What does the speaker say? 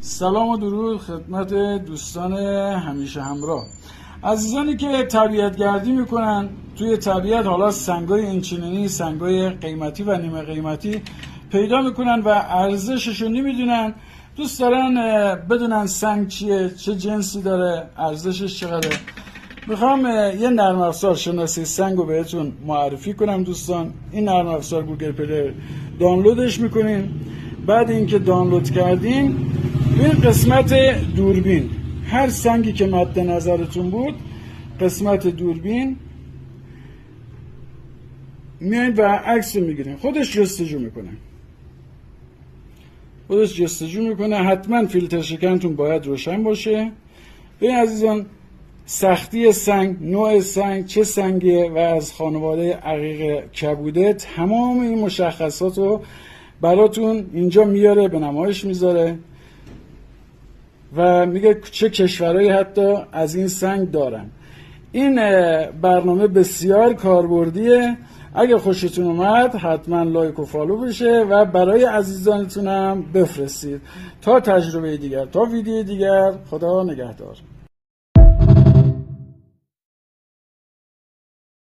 سلام و درود خدمت دوستان همیشه همراه، عزیزانی که طبیعت گردی میکنن توی طبیعت. حالا سنگای اینچنینی، سنگای قیمتی و نیمه قیمتی پیدا میکنن و ارزششو نمیدونن، دوست دارن بدونن سنگ چیه، چه جنسی داره، ارزشش چقدره. میخوام یه نرم افزار شناسی سنگ رو بهتون معرفی کنم دوستان. این نرم افزار گوگل پلی دانلودش میکنین. بعد اینکه دانلود کردین، این قسمت دوربین، هر سنگی که مد نظرتون بود قسمت دوربین میایین و عکس رو میگیرین. خودش جستجو میکنه. حتما فیلتر شکنتون باید روشن باشه. ببین عزیزان، سختی سنگ، نوع سنگ، چه سنگیه و از خانواده عقیق کبوده، تمام این مشخصات رو براتون اینجا میاره، به نمایش میذاره و میگه چه کشورهایی حتی از این سنگ دارن. این برنامه بسیار کاربردیه. اگه خوشتون اومد حتما لایک و فالو بشه و برای عزیزانتون هم بفرستید. تا تجربه دیگر، تا ویدیو دیگر، خدا نگهدار.